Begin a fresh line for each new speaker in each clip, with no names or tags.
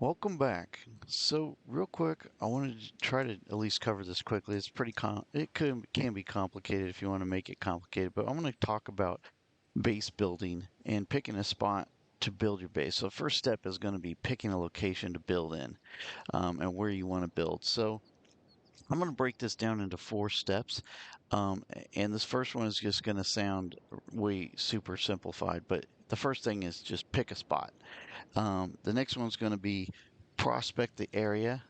Welcome back. So, real quick, I wanted to try to at least cover this quickly. It's pretty it can be complicated if you want to make it complicated, but I'm going to talk about base building and picking a spot to build your base. So, first step is going to be picking a location to build in, and where you want to build. So, I'm going to break this down into four steps. And this first one is just going to sound way super simplified, but the first thing is just pick a spot. The next one's going to be prospect the area,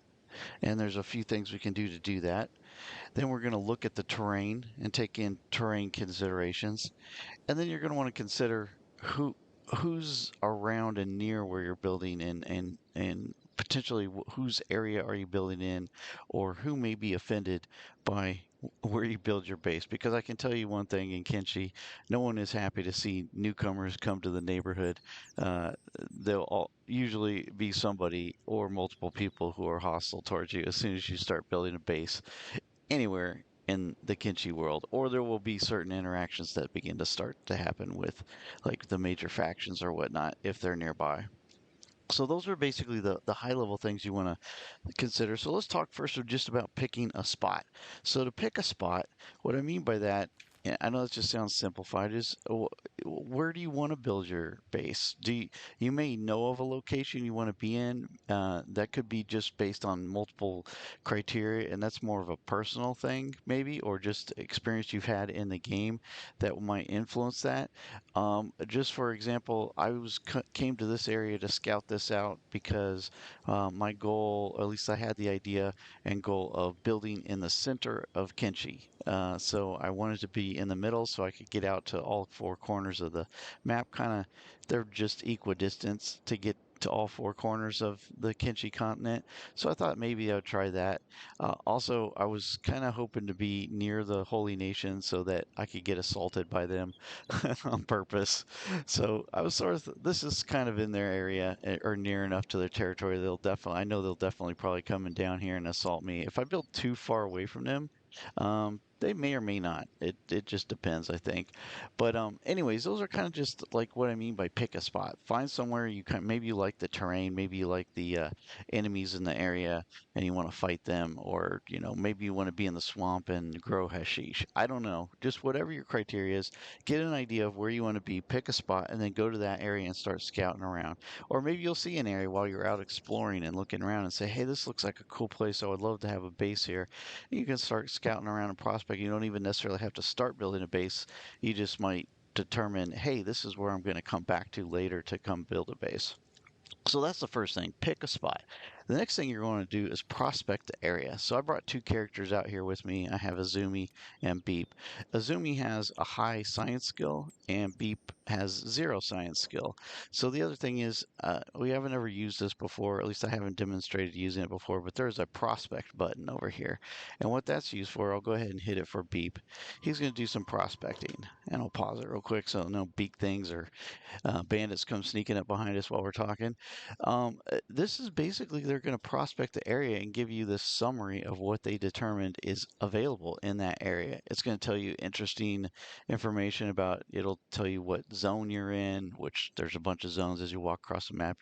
and there's a few things we can do to do that. Then we're going to look at the terrain and take in terrain considerations, and then you're going to want to consider who's around and near where you're building, and potentially whose area are you building in, or who may be offended by where you build your base. Because I can tell you one thing in Kenshi, no one is happy to see newcomers come to the neighborhood. Uh, they'll usually be somebody or multiple people who are hostile towards you as soon as you start building a base anywhere in the Kenshi world, or there will be certain interactions that begin to start to happen with like the major factions or whatnot if they're nearby. So those are basically the high level things you want to consider. So let's talk first of just about picking a spot. So to pick a spot, what I mean by that, and I know that just sounds simplified, is where do you want to build your base? You may know of a location you want to be in? That could be just based on multiple criteria, and that's more of a personal thing, maybe, or just experience you've had in the game that might influence that. Just for example, came to this area to scout this out because my goal, or at least I had the idea and goal of building in the center of Kenshi. So I wanted to be in the middle so I could get out to all four corners of the map. Kind of, they're just equidistance to get to all four corners of the Kenshi continent. So I thought maybe I would try that. Also, I was kind of hoping to be near the Holy Nation so that I could get assaulted by them on purpose. So I was sort of, this is kind of in their area, or near enough to their territory. I know they'll definitely probably come down here and assault me. If I build too far away from them, they may or may not. It just depends, I think. But anyways, those are kind of just like what I mean by pick a spot. Find somewhere maybe you like the terrain, maybe you like the enemies in the area, and you want to fight them, or maybe you want to be in the swamp and grow hashish. I don't know. Just whatever your criteria is, get an idea of where you want to be, pick a spot, and then go to that area and start scouting around. Or maybe you'll see an area while you're out exploring and looking around and say, hey, this looks like a cool place. I would love to have a base here. And you can start scouting around and prospecting. You don't even necessarily have to start building a base. You just might determine, hey, this is where I'm going to come back to later to come build a base. So that's the first thing. Pick a spot. The next thing you're going to do is prospect the area. So I brought two characters out here with me. I have Azumi and Beep. Azumi has a high science skill, and Beep has zero science skill. So the other thing is, we haven't ever used this before. At least I haven't demonstrated using it before. But there's a prospect button over here, and what that's used for, I'll go ahead and hit it for Beep. He's going to do some prospecting, and I'll pause it real quick so no beak things or bandits come sneaking up behind us while we're talking. This is basically they're going to prospect the area and give you this summary of what they determined is available in that area. It's going to tell you interesting information about, it'll tell you what zone you're in, which there's a bunch of zones as you walk across the map.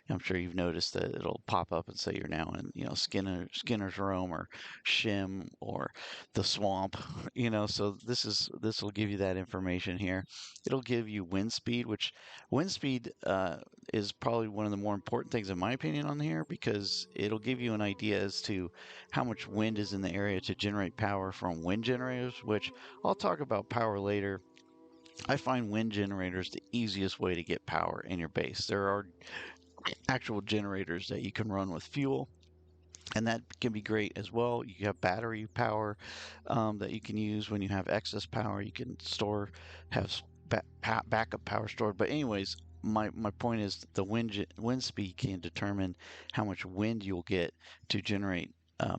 I'm sure you've noticed that it'll pop up and say you're now in, Skinner's Room or Shim or the swamp, so this will give you that information here. It'll give you wind speed, which wind speed is probably one of the more important things in my opinion on here, because it'll give you an idea as to how much wind is in the area to generate power from wind generators, which I'll talk about power later. I find wind generators the easiest way to get power in your base. There are actual generators that you can run with fuel, and that can be great as well. You have battery power that you can use when you have excess power. You can have backup power stored. But anyways, my point is the wind speed can determine how much wind you'll get to generate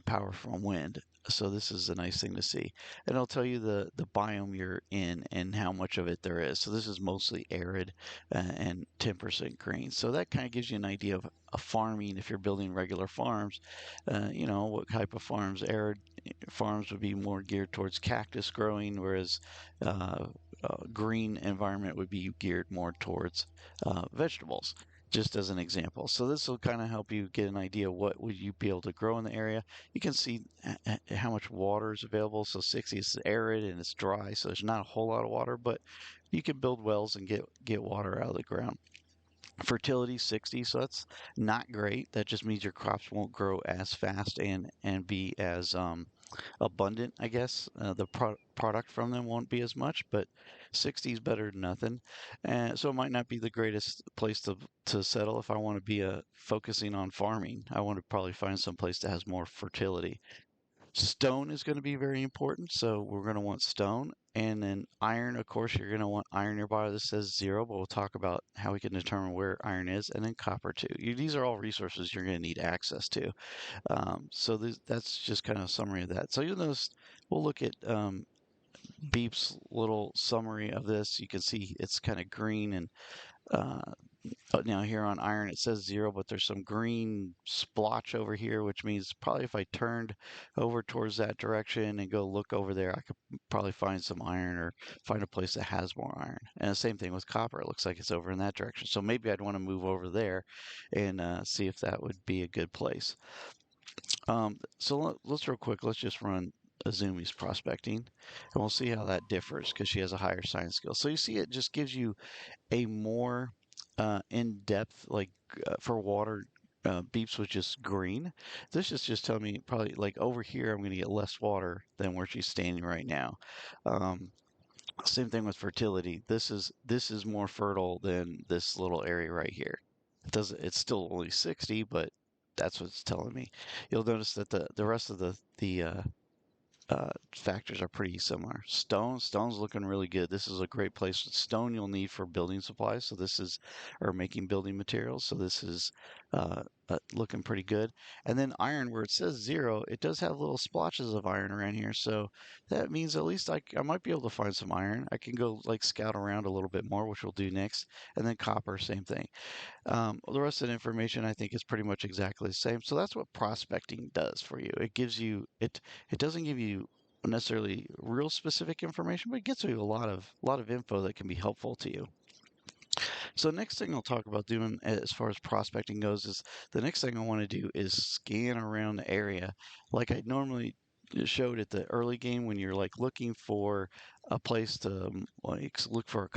power from wind. So this is a nice thing to see, and it'll tell you the biome you're in and how much of it there is. So this is mostly arid and 10% green. So that kind of gives you an idea of a farming. If you're building regular farms, what type of farms. Arid farms would be more geared towards cactus growing, whereas green environment would be geared more towards vegetables. just as an example. So this will kind of help you get an idea what would you be able to grow in the area. You can see how much water is available. So 60 is arid and it's dry, so there's not a whole lot of water, but you can build wells and get water out of the ground. Fertility 60, so that's not great. That just means your crops won't grow as fast and be as abundant, I guess. The product from them won't be as much, but 60 is better than nothing. And so it might not be the greatest place to settle if I want to be focusing on farming. I want to probably find some place that has more fertility. Stone is going to be very important, so we're going to want stone. And then iron, of course, you're going to want iron nearby. This says 0, but we'll talk about how we can determine where iron is. And then copper, too. These are all resources you're going to need access to. So that's just kind of a summary of that. So you'll notice we'll look at Beep's little summary of this. You can see it's kind of green and uh, but now here on iron it says 0, but there's some green splotch over here, which means probably if I turned over towards that direction and go look over there, I could probably find some iron or find a place that has more iron. And the same thing with copper. It looks like it's over in that direction. So maybe I'd want to move over there and see if that would be a good place. So let's real quick, let's just run Azumi's prospecting and we'll see how that differs because she has a higher science skill. So you see it just gives you a more in-depth, like for water, beeps with just green. This is just telling me probably like over here, I'm going to get less water than where she's standing right now. Um, Same thing with fertility. This is more fertile than this little area right here. It's still only 60, but that's what it's telling me. You'll notice that the rest of the factors are pretty similar. Stone's looking really good. This is a great place. Stone you'll need for building supplies. So this is, or making building materials. So this is looking pretty good. And then iron, where it says 0, it does have little splotches of iron around here. So that means at least I might be able to find some iron. I can go like scout around a little bit more, which we'll do next. And then copper, same thing. The rest of the information I think is pretty much exactly the same. So that's what prospecting does for you. It doesn't give you necessarily real specific information, but it gets you a lot of info that can be helpful to you. So next thing I'll talk about doing as far as prospecting goes is the next thing I want to do is scan around the area like I normally showed at the early game when you're like looking for a place to like look for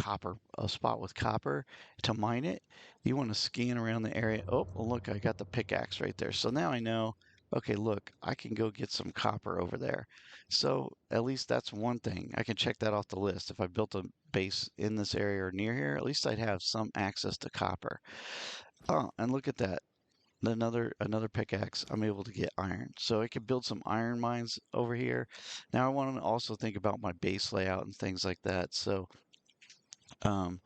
a spot with copper to mine it. You want to scan around the area. Oh, well, look, I got the pickaxe right there. So now I know, okay, look, I can go get some copper over there. So at least that's one thing. I can check that off the list. If I built a base in this area or near here, at least I'd have some access to copper. Oh, and look at that. Another pickaxe, I'm able to get iron. So I can build some iron mines over here. Now I want to also think about my base layout and things like that. So um,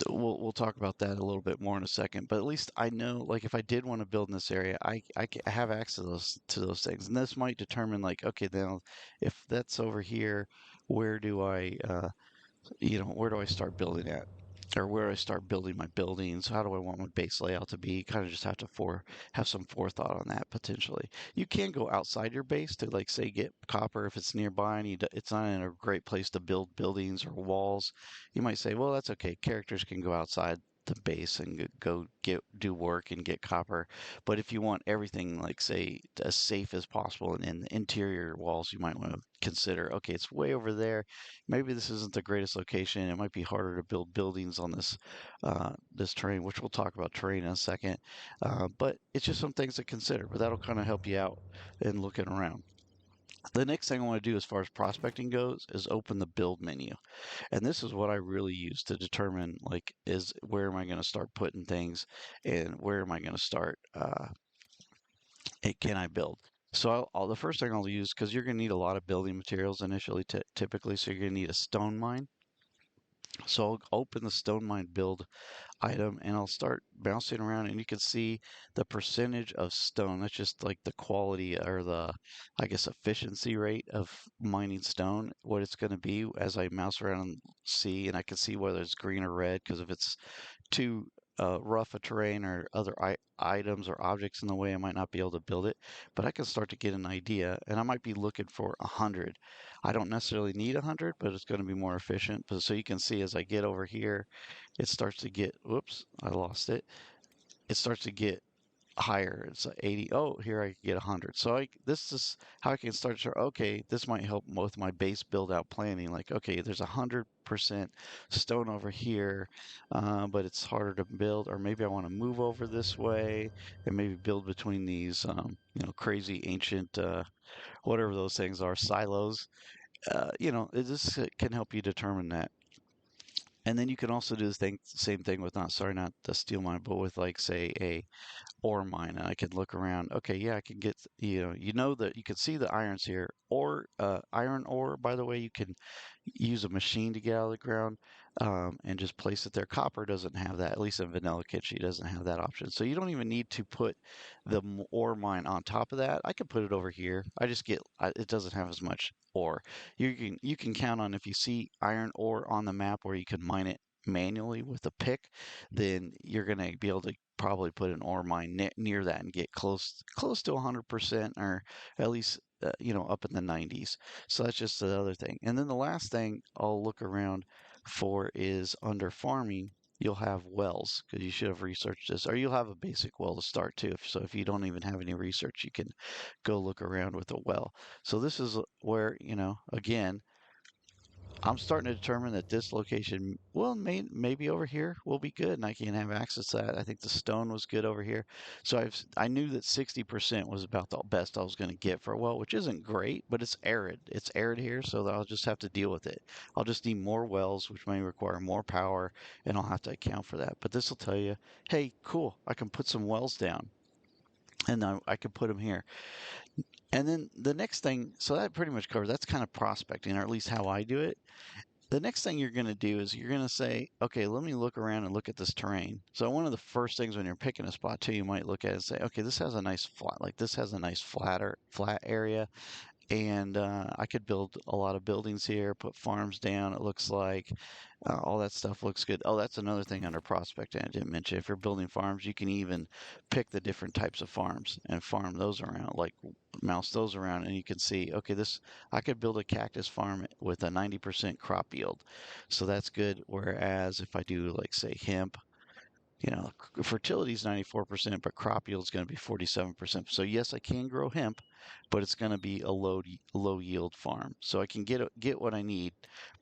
we'll talk about that a little bit more in a second. But at least I know, like, if I did want to build in this area, I have access to those things, and this might determine, like, okay, then if that's over here, where do where do I start building at? Or where do I start building my buildings? How do I want my base layout to be? Kind of just have to have some forethought on that potentially. You can go outside your base to like say get copper if it's nearby and it's not in a great place to build buildings or walls. You might say, well, that's okay. Characters can go outside the base and go do work and get copper. But if you want everything like say as safe as possible and in the interior walls, you might want to consider, okay, it's way over there. Maybe this isn't the greatest location. It might be harder to build buildings on this terrain, which we'll talk about terrain in a second. But it's just some things to consider. But that'll kind of help you out in looking around. The next thing I want to do as far as prospecting goes is open the build menu. And this is what I really use to determine like is where am I going to start putting things and where am I going to start can I build. So the first thing I'll use because you're going to need a lot of building materials initially typically so you're going to need a stone mine. So I'll open the stone mine build item and I'll start bouncing around and you can see the percentage of stone. That's just like the quality or I guess, efficiency rate of mining stone, what it's going to be as I mouse around and see, and I can see whether it's green or red because if it's too rough a terrain or other items or objects in the way, I might not be able to build it, but I can start to get an idea, and I might be looking for 100. I don't necessarily need 100, but it's going to be more efficient. But so you can see as I get over here, it starts to get, whoops, I lost it. It starts to get higher. It's like 80. Oh, here I get 100. So this is how I can start to, okay, this might help with my base build out planning. Like, okay, there's 100% stone over here, but it's harder to build, or maybe I want to move over this way and maybe build between these, crazy ancient, whatever those things are, silos. This can help you determine that. And then you can also do the same thing with not, sorry, not to steal mine, but with like, say, a ore mine, and I can look around. Okay, yeah, I can get, that you can see the irons here. Or iron ore, by the way, you can use a machine to get out of the ground, and just place it there. Copper doesn't have that, at least in vanilla Kenshi doesn't have that option. So you don't even need to put the ore mine on top of that. I can put it over here. It doesn't have as much ore. You can count on, if you see iron ore on the map where you can mine it manually with a pick, then you're going to be able to probably put an ore mine near that and get close to 100%, or at least up in the 90s. So that's just the other thing. And then the last thing I'll look around for is under farming. You'll have wells, because you should have researched this, or you'll have a basic well to start too. So if you don't even have any research, you can go look around with a well. So this is where, again, I'm starting to determine that this location, well, maybe over here will be good, and I can have access to that. I think the stone was good over here, so I knew that 60% was about the best I was going to get for a well, which isn't great, but it's arid. It's arid here, so I'll just have to deal with it. I'll just need more wells, which may require more power, and I'll have to account for that. But this will tell you, hey, cool, I can put some wells down, and I can put them here. And then the next thing, so that pretty much covers. That's kind of prospecting, or at least how I do it. The next thing you're going to do is you're going to say, okay, let me look around and look at this terrain. So one of the first things when you're picking a spot too, you might look at it and say, okay, this has a nice flat, like this has a nice flat area, and I could build a lot of buildings here, put farms down. It looks like all that stuff looks good. Oh, that's another thing under prospecting I didn't mention. If you're building farms, you can even pick the different types of farms and farm those around, like mouse those around, and you can see, okay, this I could build a cactus farm with a 90% crop yield, so that's good. Whereas if I do, like, say, hemp, fertility is 94%, but crop yield is going to be 47%. So yes, I can grow hemp, but it's going to be a low yield farm. So I can get what I need,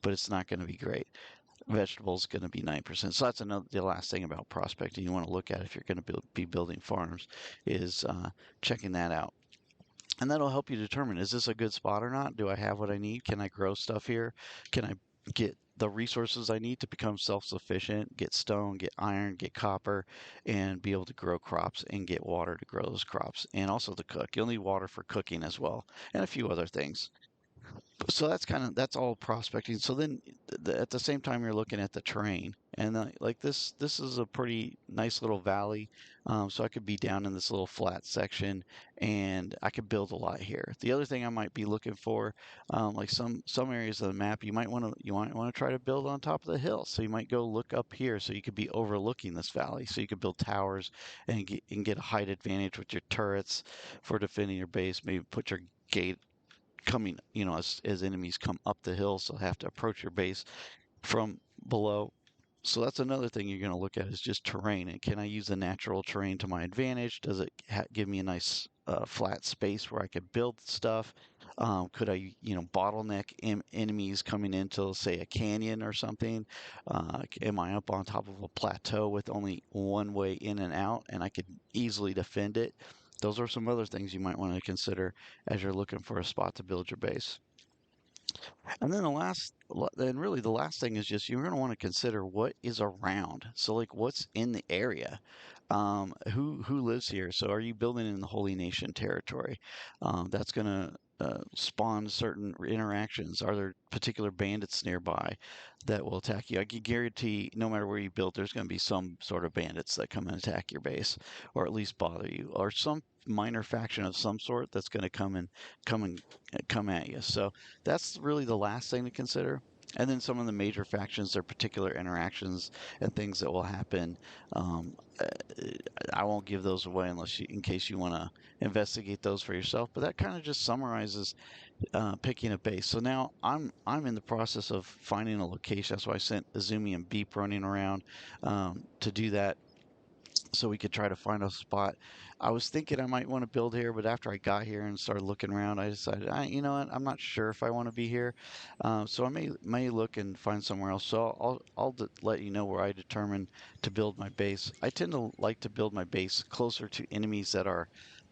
but it's not going to be great. Vegetables going to be 9%. So that's the last thing about prospecting you want to look at if you're going to be building farms, is checking that out. And that'll help you determine, is this a good spot or not? Do I have what I need? Can I grow stuff here? Can I get the resources I need to become self-sufficient, get stone, get iron, get copper, and be able to grow crops and get water to grow those crops, and also to cook. You'll need water for cooking as well, and a few other things. So that's all prospecting. So then at the same time, you're looking at the terrain, and like this is a pretty nice little valley. So I could be down in this little flat section, and I could build a lot here. The other thing I might be looking for, like some areas of the map, you might want to try to build on top of the hill. So you might go look up here, so you could be overlooking this valley. So you could build towers and get a height advantage with your turrets for defending your base. Maybe put your gate coming, as enemies come up the hill, so have to approach your base from below. So that's another thing you're going to look at, is just terrain. And can I use the natural terrain to my advantage? Does it give me a nice flat space where I could build stuff? Could I, bottleneck enemies coming into, say, a canyon or something? Am I up on top of a plateau with only one way in and out, and I could easily defend it? Those are some other things you might want to consider as you're looking for a spot to build your base. And then really the last thing is just, you're going to want to consider what is around. So like, what's in the area? Who lives here? So are you building in the Holy Nation territory? That's going to spawn certain interactions. Are there particular bandits nearby that will attack you? I can guarantee no matter where you build, there's going to be some sort of bandits that come and attack your base, or at least bother you, or some minor faction of some sort that's going to come and come at you. So that's really the last thing to consider. And then some of the major factions, their particular interactions and things that will happen. Um, uh, I won't give those away unless in case you want to investigate those for yourself. But that kind of just summarizes picking a base. So now I'm in the process of finding a location. That's why I sent Izumi and Beep running around to do that so we could try to find a spot. I was thinking I might want to build here, but after I got here and started looking around, I decided, you know what, I'm not sure if I want to be here. So I may look and find somewhere else. So let you know where I determine to build my base. I tend to like to build my base closer to enemies that are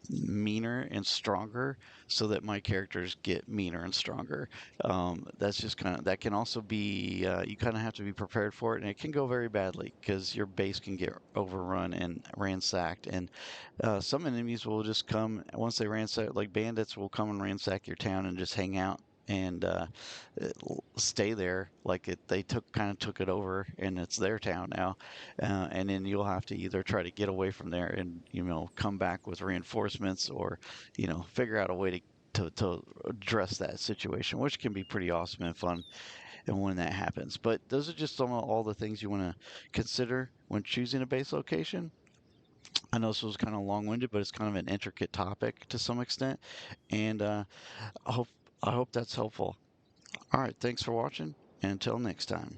meaner and stronger so that my characters get meaner and stronger. That's just kind of, that can also be, you kind of have to be prepared for it, and it can go very badly because your base can get overrun and ransacked. And some enemies will just come, once they ransack, like bandits will come and ransack your town and just hang out. And stay there like they kind of took it over and it's their town now, and then you'll have to either try to get away from there and come back with reinforcements, or figure out a way to address that situation, which can be pretty awesome and fun and when that happens. But those are just some of all the things you want to consider when choosing a base location. I know this was kind of long-winded, but it's kind of an intricate topic to some extent, and I hope I hope that's helpful. All right, thanks for watching, and until next time.